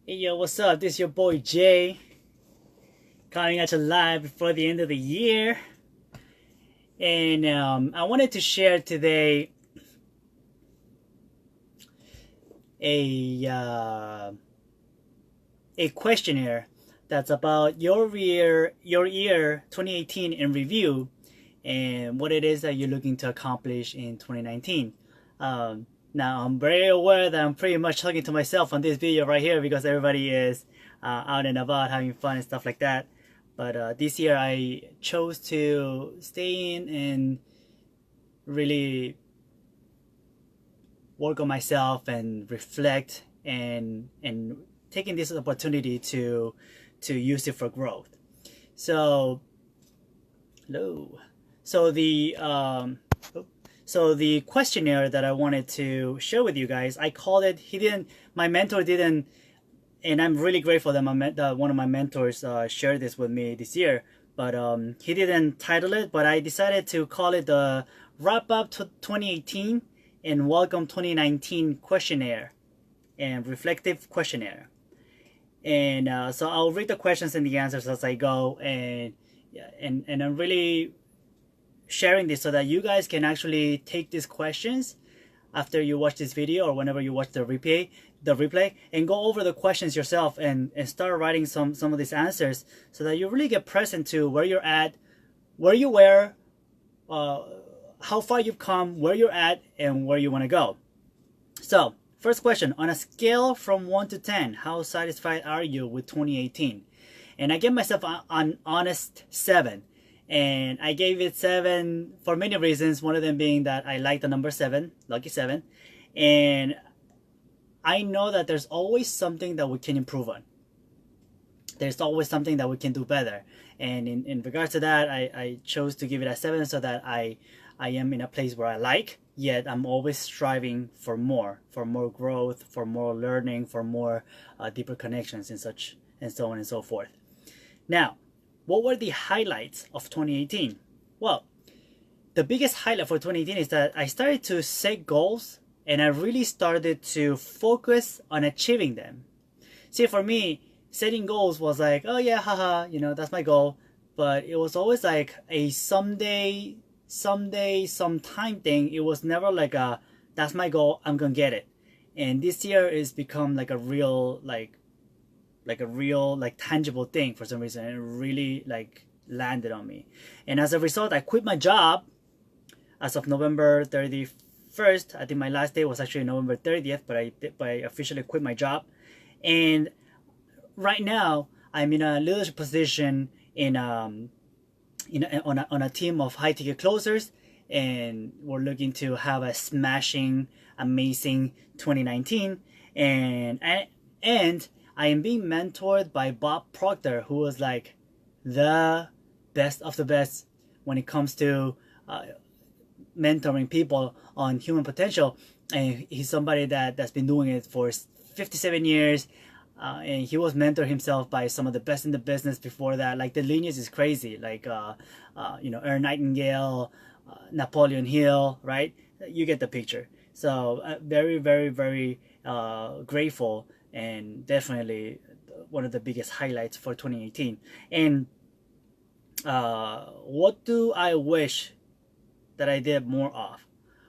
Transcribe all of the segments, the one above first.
Hey yo, what's up? This is your boy Jay, coming at you live before the end of the year. And I wanted to share today a uh, a questionnaire that's about your year 2018 in review and what it is that you're looking to accomplish in 2019. Now, I'm very aware that I'm pretty much talking to myself on this video right here because everybody is out and about having fun and stuff like that. But this year I chose to stay in and really work on myself and reflect and taking this opportunity to use it for growth. So, hello. So the so the questionnaire that I wanted to share with you guys, I called it. My mentor didn't, and I'm really grateful that one of my mentors shared this with me this year. But he didn't title it, but I decided to call it the Wrap Up to 2018 and Welcome 2019 Questionnaire and Reflective Questionnaire. And so I'll read the questions and the answers as I go, and yeah, and I'm really sharing this so that you guys can actually take these questions after you watch this video or whenever you watch the replay, and go over the questions yourself and start writing some of these answers so that you really get present to where you're at, where you were, how far you've come, where you're at, and where you want to go. So, first question, on a scale from 1 to 10, how satisfied are you with 2018? And I give myself an honest 7. And I gave it 7 for many reasons. One of them being that I like the number 7, lucky 7. And I know that there's always something that we can improve on. There's always something that we can do better. And in regards to that, I chose to give it a 7 so that I am in a place where I like, yet I'm always striving for more growth, for more learning, for more deeper connections and such, and so on and so forth. Now, what were the highlights of 2018? Well, the biggest highlight for 2018 is that I started to set goals and I really started to focus on achieving them. See, for me, setting goals was like, oh yeah, haha, that's my goal. But it was always like a someday, sometime thing. It was never like that's my goal, I'm gonna get it. And this year it's become like a real, tangible thing for some reason. It really landed on me. And as a result, I quit my job as of November 31st. I think my last day was actually November 30th, but I officially quit my job. And right now I'm in a leadership position on a team of high ticket closers, and we're looking to have a smashing, amazing 2019. And I am being mentored by Bob Proctor, who was like the best of the best when it comes to mentoring people on human potential. And he's somebody that's been doing it for 57 years. And he was mentored himself by some of the best in the business before that. Like, the lineage is crazy. Like, Earl Nightingale, Napoleon Hill, right? You get the picture. So very, very, very grateful, and definitely one of the biggest highlights for 2018. And what do I wish that I did more of?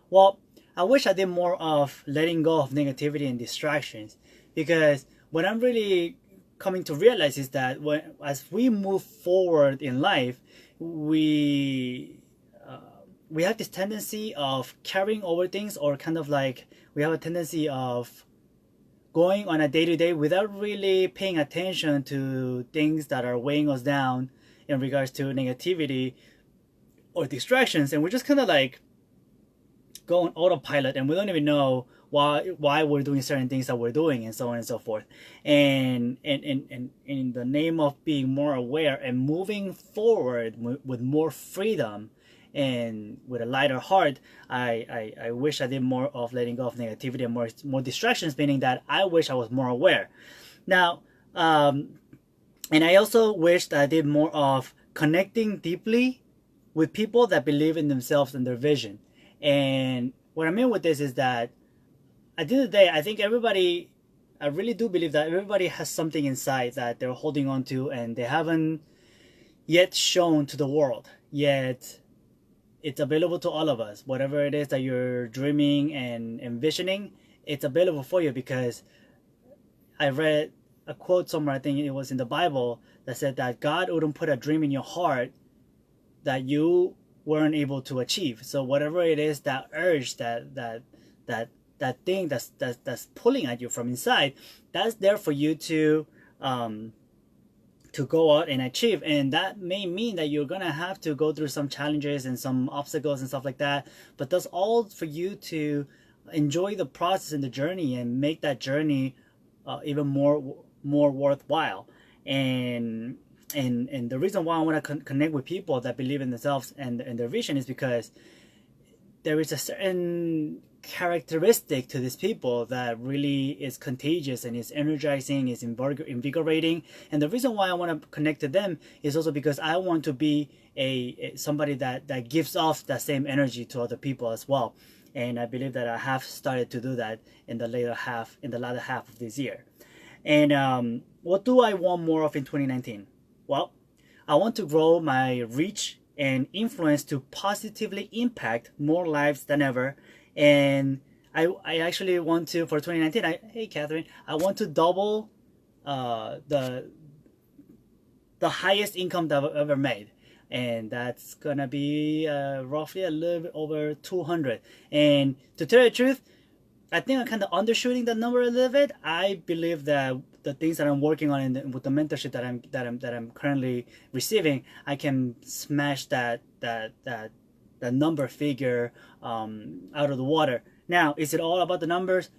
Well, I wish I did more of letting go of negativity and distractions, because what I'm really coming to realize is that as we move forward in life, we have this tendency of carrying over things, or kind of like we have a tendency of going on a day-to-day without really paying attention to things that are weighing us down in regards to negativity or distractions, and we're just kind of like go on autopilot, and we don't even know why we're doing certain things that we're doing, and so on and so forth. And in the name of being more aware and moving forward with more freedom and with a lighter heart, I wish I did more of letting go of negativity and more distractions, meaning that I wish I was more aware. Now, and I also wish that I did more of connecting deeply with people that believe in themselves and their vision. And what I mean with this is that at the end of the day, I think everybody I really do believe that everybody has something inside that they're holding on to and they haven't yet shown to the world. Yet it's available to all of us. Whatever it is that you're dreaming and envisioning, it's available for you, because I read a quote somewhere, I think it was in the Bible, that said that God wouldn't put a dream in your heart that you weren't able to achieve. So whatever it is, that urge, that thing that's pulling at you from inside, that's there for you to go out and achieve. And that may mean that you're gonna have to go through some challenges and some obstacles and stuff like that, but that's all for you to enjoy the process and the journey and make that journey even more worthwhile. And the reason why I want to connect with people that believe in themselves and their vision is because there is a certain characteristic to these people that really is contagious and is energizing, is invigorating. And the reason why I want to connect to them is also because I want to be somebody that gives off that same energy to other people as well. And I believe that I have started to do that in the latter half of this year. And what do I want more of in 2019? Well, I want to grow my reach and influence to positively impact more lives than ever. And I actually want to, for 2019, hey Catherine, I want to double the highest income that I've ever made. And that's gonna be roughly a little bit over 200. And to tell you the truth, I think I'm kind of undershooting that number a little bit. I believe that the things that I'm working on with the mentorship that I'm currently receiving, I can smash that number figure out of the water. Now, is it all about the numbers?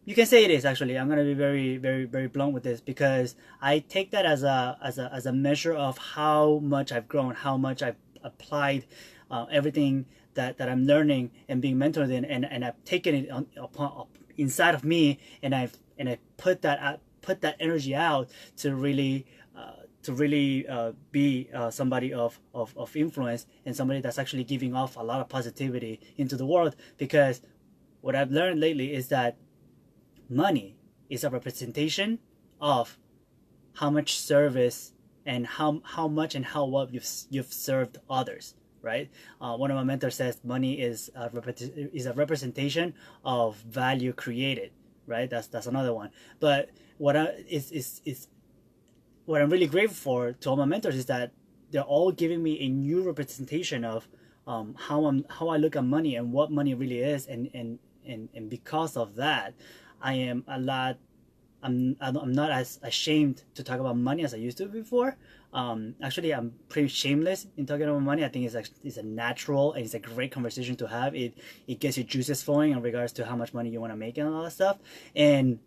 You can say it is. Actually, I'm gonna be very blunt with this, because I take that as a measure of how much I've grown, how much I've applied everything that I'm learning and being mentored in, and I've taken it inside of me, and I put that energy out to really be somebody of influence, and somebody that's actually giving off a lot of positivity into the world. Because what I've learned lately is that money is a representation of how much service and how much and how well you've served others, right? One of my mentors says money is a representation of value created, right? That's another one. But what I'm really grateful for to all my mentors is that they're all giving me a new representation of how I look at money and what money really is, and because of that, I'm not as ashamed to talk about money as I used to before. Actually, I'm pretty shameless in talking about money. I think it's a natural and it's a great conversation to have. It gets your juices flowing in regards to how much money you want to make and all that stuff. And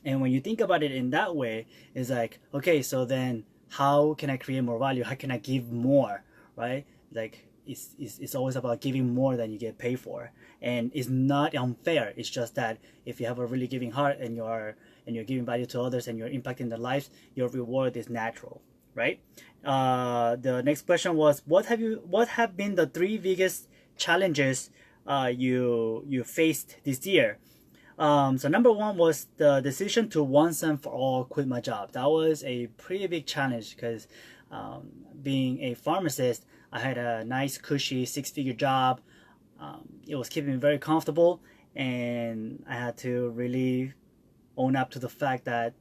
when you think about it in that way, it's like, okay, so then how can I create more value? How can I give more, right? Like, it's always about giving more than you get paid for, and it's not unfair. It's just that if you have a really giving heart and you're giving value to others and you're impacting their lives, your reward is natural, right? The next question was, what have been the 3 biggest challenges you faced this year? So number 1 was the decision to once and for all quit my job. That was a pretty big challenge, because being a pharmacist, I had a nice cushy 6-figure job. It was keeping me very comfortable, and I had to really own up to the fact that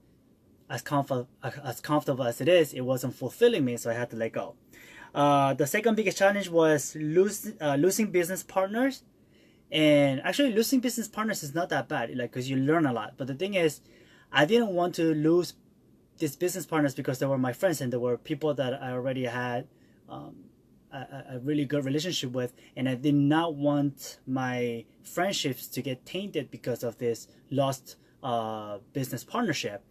as comfortable as it is, it wasn't fulfilling me, so I had to let go. The second biggest challenge was losing business partners. And actually, losing business partners is not that bad, like, because you learn a lot. But the thing is, I didn't want to lose these business partners because they were my friends and they were people that I already had a really good relationship with, and I did not want my friendships to get tainted because of this lost business partnership.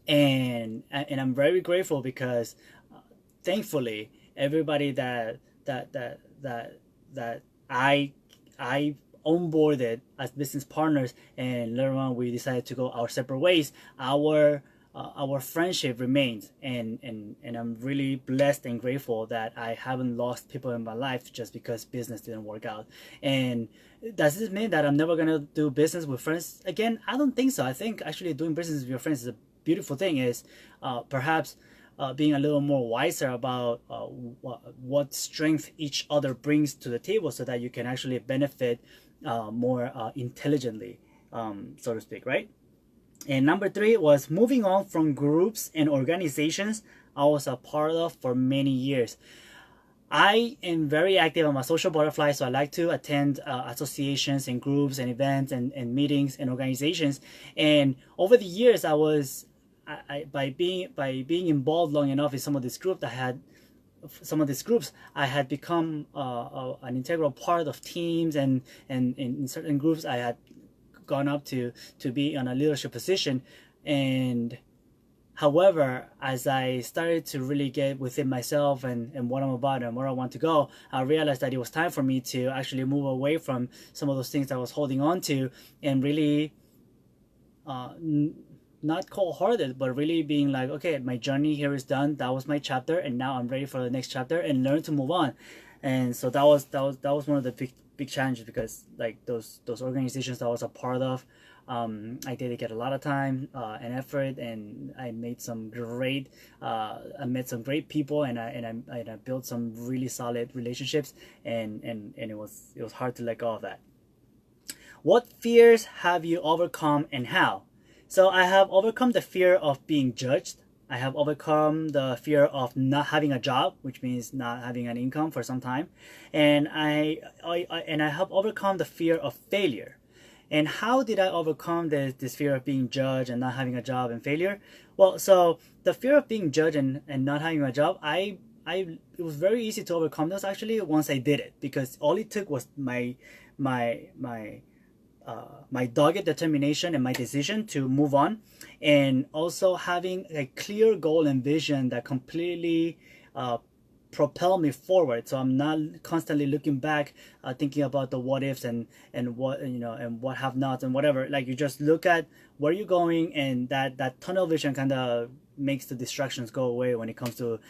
And I'm very grateful, because thankfully everybody that I onboarded as business partners, and later on we decided to go our separate ways, our our friendship remains, and I'm really blessed and grateful that I haven't lost people in my life just because business didn't work out. And does this mean that I'm never gonna do business with friends again? I don't think so. I think actually doing business with your friends is a beautiful thing. Is perhaps being a little more wiser about what strength each other brings to the table, so that you can actually benefit more intelligently, so to speak, right? And number three was moving on from groups and organizations I was a part of for many years. I am very active. I'm a social butterfly, so I like to attend associations and groups and events and meetings and organizations. And over the years, by being involved long enough in some of these groups, I had become an integral part of teams, and in certain groups I had gone up to be on a leadership position. And however, as I started to really get within myself and what I'm about and where I want to go, I realized that it was time for me to actually move away from some of those things I was holding on to, and really not cold-hearted, but really being like, okay, my journey here is done. That was my chapter, and now I'm ready for the next chapter and learn to move on. And so that was one of the big challenges, because like those organizations that I was a part of, I dedicated a lot of time and effort, and I met some great people, and I built some really solid relationships, and it was hard to let go of that. What fears have you overcome, and how? So I have overcome the fear of being judged. I have overcome the fear of not having a job, which means not having an income for some time, and I have overcome the fear of failure. And how did I overcome this fear of being judged and not having a job and failure? Well, so the fear of being judged and not having a job, it was very easy to overcome those actually once I did it, because all it took was my dogged determination and my decision to move on, and also having a clear goal and vision that completely propel me forward. So I'm not constantly looking back, thinking about the what ifs and what and what have nots and whatever. Like, you just look at where you're going, and that tunnel vision kind of makes the distractions go away when it comes to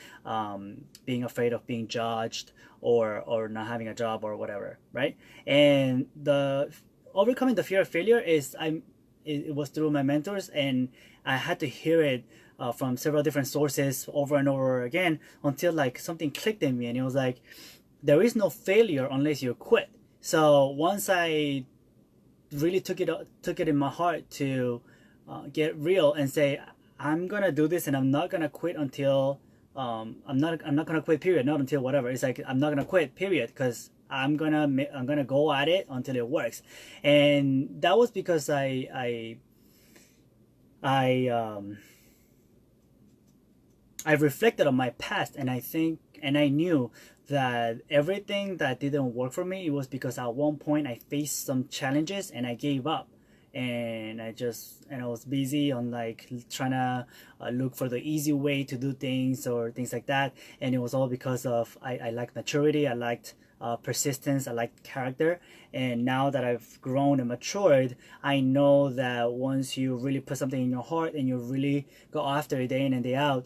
being afraid of being judged or not having a job or whatever, right? And the overcoming the fear of failure it was through my mentors, and I had to hear it from several different sources over and over again, until like something clicked in me, and it was like, there is no failure unless you quit. So once I really took it in my heart to get real and say, I'm gonna do this, and I'm not gonna quit until I'm not gonna quit, period, not until whatever. It's like, I'm not gonna quit, period, because I'm gonna go at it until it works. And that was because I reflected on my past, and I knew that everything that didn't work for me, it was because at one point I faced some challenges and I gave up, and I was busy on like trying to look for the easy way to do things or things like that. And it was all because of I liked maturity, I liked persistence, I liked character. And now that I've grown and matured, I know that once you really put something in your heart and you really go after it day in and day out,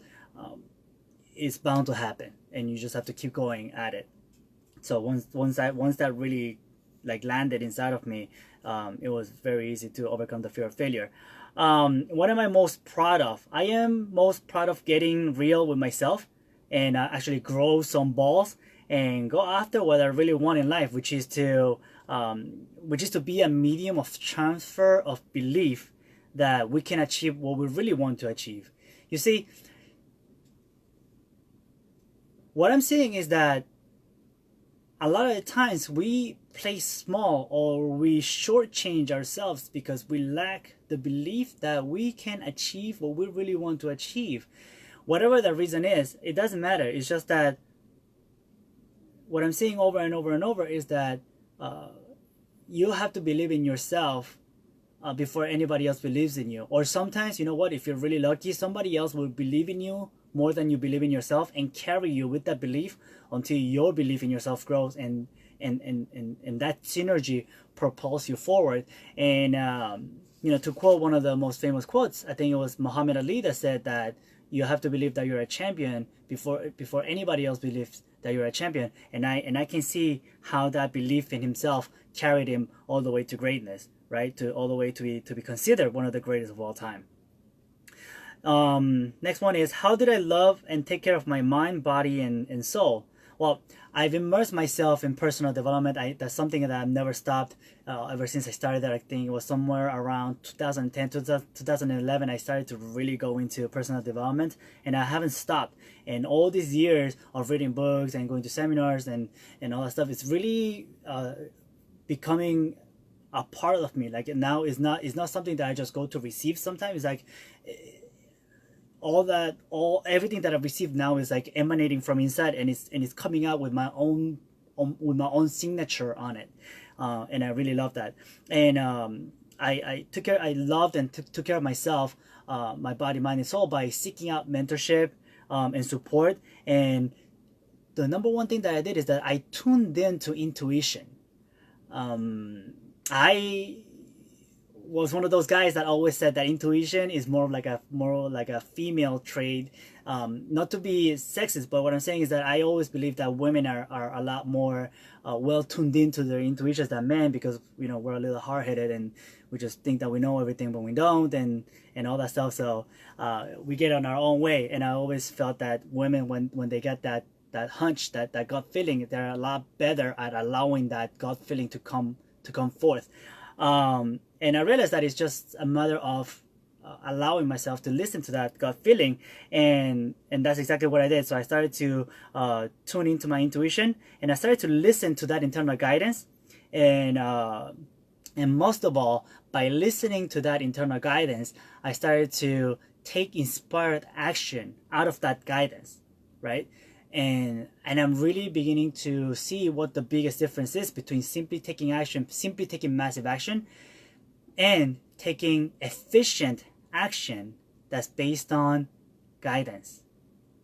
it's bound to happen, and you just have to keep going at it. So once that really like landed inside of me, it was very easy to overcome the fear of failure. What am I most proud of? I am most proud of getting real with myself, and actually grow some balls and go after what I really want in life, which is to be a medium of transfer of belief that we can achieve what we really want to achieve. You see, what I'm saying is that a lot of the times we play small, or we shortchange ourselves because we lack the belief that we can achieve what we really want to achieve. Whatever the reason is, it doesn't matter. It's just that what I'm saying over and over and over is that you have to believe in yourself before anybody else believes in you. Or sometimes, you know what, if you're really lucky, somebody else will believe in you more than you believe in yourself, and carry you with that belief until your belief in yourself grows, and that synergy propels you forward. And to quote one of the most famous quotes, I think it was Muhammad Ali that said that you have to believe that you're a champion before anybody else believes that you're a champion. And I can see how that belief in himself carried him all the way to greatness, right? To all the way to be considered one of the greatest of all time. Next one is, how did I love and take care of my mind, body, and soul? Well, I've immersed myself in personal development. That's something that I've never stopped ever since I started that. I think it was somewhere around 2010, 2011, I started to really go into personal development, and I haven't stopped. And all these years of reading books and going to seminars and all that stuff, it's really becoming a part of me. Like now, it's not something that I just go to receive sometimes. It's like everything that I've received now is like emanating from inside, and it's coming out with my own signature on it, and I really love that. And I loved and took care of myself, my body, mind, and soul, by seeking out mentorship and support. And the number one thing that I did is that I tuned into intuition. I was one of those guys that always said that intuition is more like a female trait. Not to be sexist, but what I'm saying is that I always believe that women are a lot more well tuned into their intuitions than men, because we're a little hard-headed and we just think that we know everything, but we don't, and all that stuff. So we get on our own way. And I always felt that women, when they get that hunch, that gut feeling, they're a lot better at allowing that gut feeling to come forth. And I realized that it's just a matter of allowing myself to listen to that gut feeling, and that's exactly what I did. So I started to tune into my intuition, and I started to listen to that internal guidance, and most of all, by listening to that internal guidance, I started to take inspired action out of that guidance, right? And I'm really beginning to see what the biggest difference is between simply taking massive action, and taking efficient action that's based on guidance,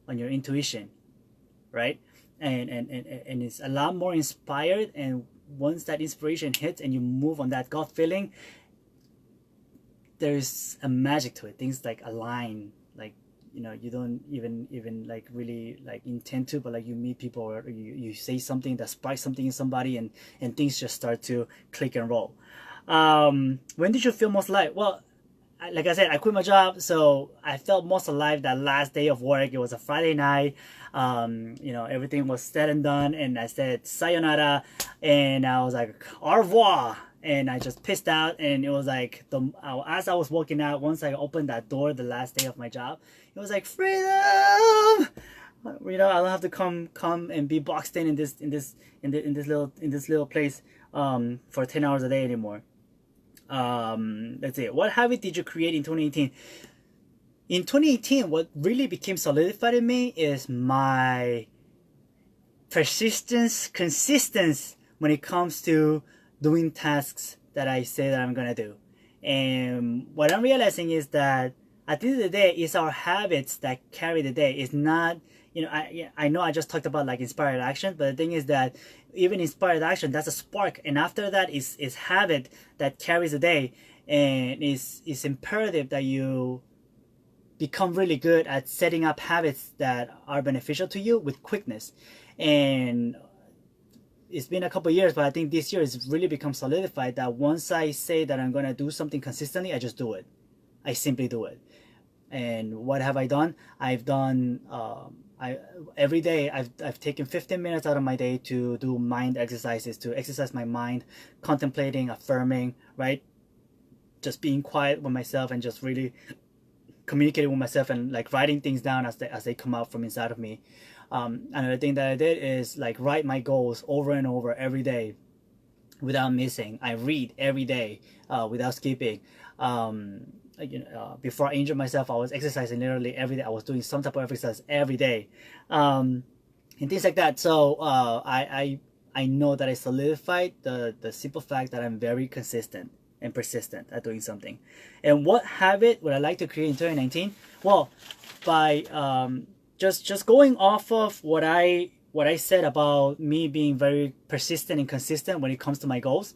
on your intuition, right? And it's a lot more inspired. And once that inspiration hits and you move on that gut feeling, there's a magic to it. Things like align, like you don't even like really like intend to, but like you meet people, or you say something that sparks something in somebody, and things just start to click and roll. When did you feel most alive? Well, like I said, I quit my job, so I felt most alive that last day of work. It was a Friday night. Everything was said and done, and I said sayonara, and I was like au revoir, and I just pissed out. And it was like as I was walking out, once I opened that door, the last day of my job, it was like freedom. I don't have to come and be boxed in this little place for 10 hours a day anymore. Let's see. What habit did you create in 2018? In 2018, what really became solidified in me is my persistence, consistency when it comes to doing tasks that I say that I'm gonna do. And what I'm realizing is that at the end of the day, it's our habits that carry the day. It's not, I know I just talked about like inspired action, but the thing is that even inspired action, that's a spark, and after that is habit that carries the day. And it's imperative that you become really good at setting up habits that are beneficial to you with quickness. And it's been a couple of years, but I think this year it's really become solidified that once I say that I'm gonna do something consistently, I just do it. I simply do it. And what have I done? I've done every day I've taken 15 minutes out of my day to do mind exercises, to exercise my mind, contemplating, affirming, right? Just being quiet with myself and just really communicating with myself, and like writing things down as they come out from inside of me. Another thing that I did is like write my goals over and over every day without missing. I read every day without skipping. Before I injured myself, I was exercising literally every day. I was doing some type of exercise every day, and things like that. So I know that I solidified the simple fact that I'm very consistent and persistent at doing something. And what habit would I like to create in 2019? Well, by just going off of what I said about me being very persistent and consistent when it comes to my goals.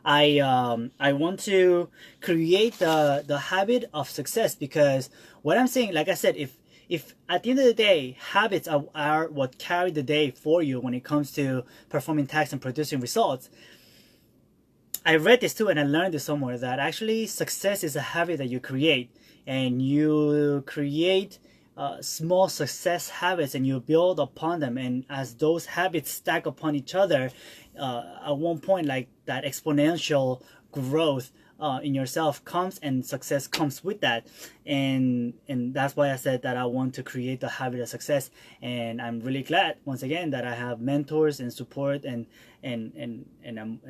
I want to create the habit of success, because what I'm saying, like I said, if at the end of the day habits are what carry the day for you when it comes to performing tasks and producing results. I read this too, and I learned this somewhere, that actually success is a habit that you create, and you create small success habits, and you build upon them. And as those habits stack upon each other, at one point, like that exponential growth in yourself comes, and success comes with that. And that's why I said that I want to create the habit of success. And I'm really glad once again that I have mentors and support, and I'm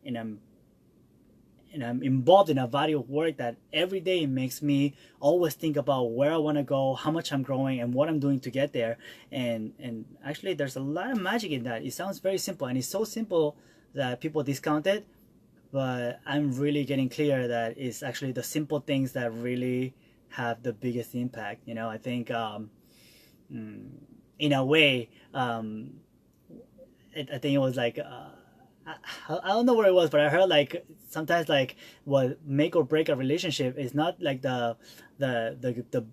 and I'm involved in a body of work that every day makes me always think about where I want to go, how much I'm growing, and what I'm doing to get there. And actually, there's a lot of magic in that. It sounds very simple, and it's so simple that people discount it. But I'm really getting clear that it's actually the simple things that really have the biggest impact. I think in a way, I think it was like. I don't know where it was, but I heard like sometimes like what make or break a relationship is not like the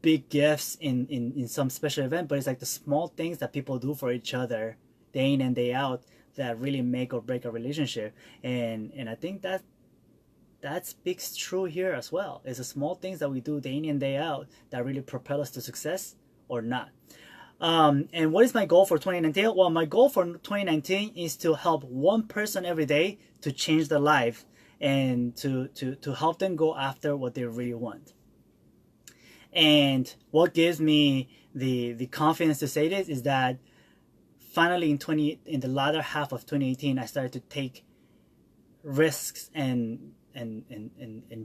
big gifts in some special event, but it's like the small things that people do for each other day in and day out that really make or break a relationship. And I think that speaks true here as well. It's the small things that we do day in and day out that really propel us to success or not. And what is my goal for 2019? Well, my goal for 2019 is to help one person every day to change their life, and to help them go after what they really want. And what gives me the confidence to say this is that finally in the latter half of 2018, I started to take risks and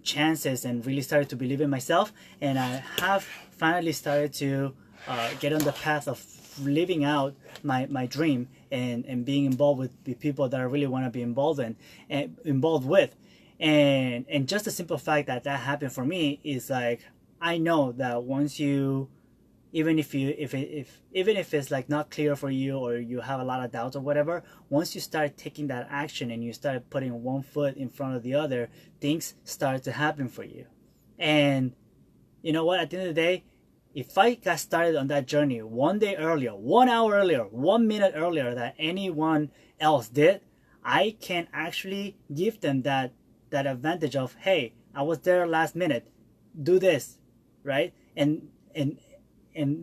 chances, and really started to believe in myself. And I have finally started to get on the path of living out my dream, and being involved with the people that I really want to be involved with. And just the simple fact that happened for me is like, I know that once you, even if it's like not clear for you, or you have a lot of doubts or whatever, once you start taking that action and you start putting one foot in front of the other, things start to happen for you. And you know what, at the end of the day, if I got started on that journey one day earlier, 1 hour earlier, 1 minute earlier than anyone else did, I can actually give them that advantage of, hey, I was there last minute, do this, right? And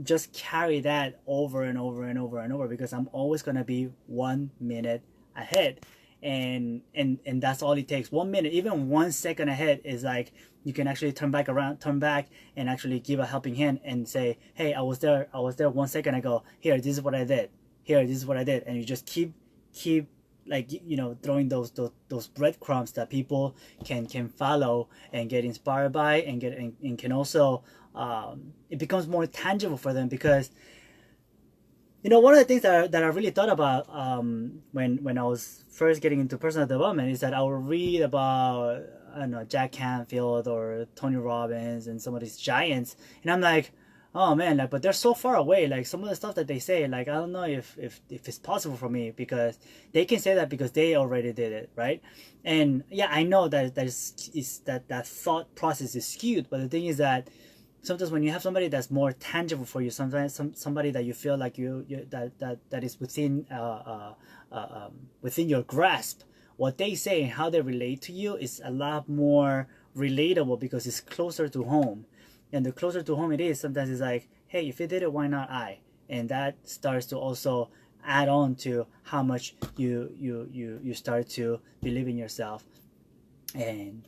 just carry that over and over and over and over, because I'm always gonna be 1 minute ahead. And that's all it takes. 1 minute, even 1 second ahead is like, you can actually turn back, and actually give a helping hand and say, hey, I was there 1 second ago. Here, this is what I did. Here, this is what I did. And you just keep like, throwing those breadcrumbs that people can follow and get inspired by, and can also it becomes more tangible for them. Because one of the things that I really thought about when I was first getting into personal development is that I would read about, I don't know, Jack Canfield or Tony Robbins and some of these giants, and I'm like, oh man, like, but they're so far away. Like, some of the stuff that they say, like, I don't know if it's possible for me, because they can say that because they already did it, right? And yeah, I know that that thought process is skewed, but the thing is that sometimes when you have somebody that's more tangible for you, sometimes somebody that you feel like that is within within your grasp, what they say and how they relate to you is a lot more relatable, because it's closer to home. And the closer to home it is, sometimes it's like, hey, if you did it, why not I? And that starts to also add on to how much you start to believe in yourself. And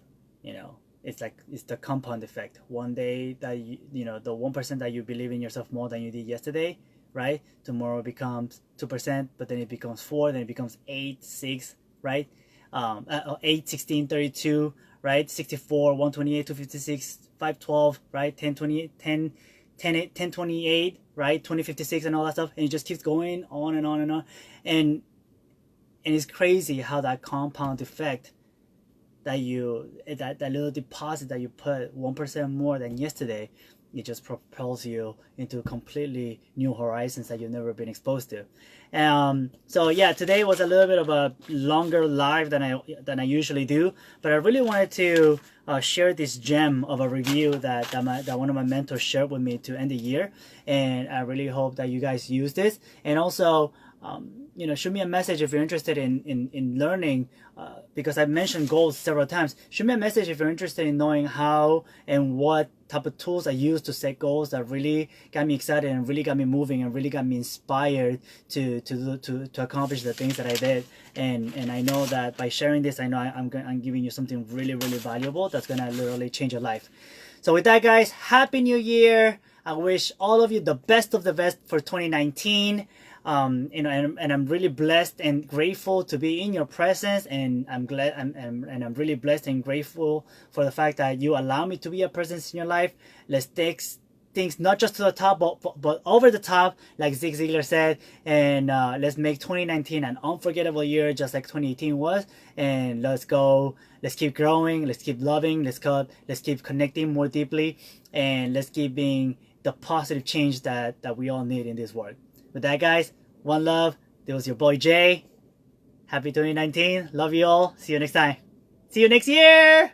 it's the compound effect. One day that the 1% that you believe in yourself more than you did yesterday, right? Tomorrow becomes 2%, but then it becomes 4, then it becomes 8, 6, right? 8, 16, 32, right? 64, 128, 256, 512, right? 1028, 1028, right? 2056 and all that stuff, and it just keeps going on and on and on. And it's crazy how that compound effect, that little deposit that you put 1% more than yesterday, it just propels you into completely new horizons that you've never been exposed to. So yeah, today was a little bit of a longer live than I usually do, but I really wanted to share this gem of a review that one of my mentors shared with me to end the year, and I really hope that you guys use this. And also, shoot me a message if you're interested in learning, because I've mentioned goals several times. Shoot me a message if you're interested in knowing how and what type of tools I use to set goals that really got me excited and really got me moving and really got me inspired to accomplish the things that I did. And I know that by sharing this, I know I'm giving you something really, really valuable that's gonna literally change your life. So with that, guys, Happy New Year! I wish all of you the best of the best for 2019. And I'm really blessed and grateful to be in your presence, and I'm glad I'm really blessed and grateful for the fact that you allow me to be a presence in your life. Let's take things not just to the top, but over the top, like Zig Ziglar said, and let's make 2019 an unforgettable year, just like 2018 was. And let's keep growing, let's keep loving, let's keep connecting more deeply, and let's keep being the positive change that we all need in this world. With that, guys, one love. This was your boy Jay. Happy 2019. Love you all. See you next time. See you next year.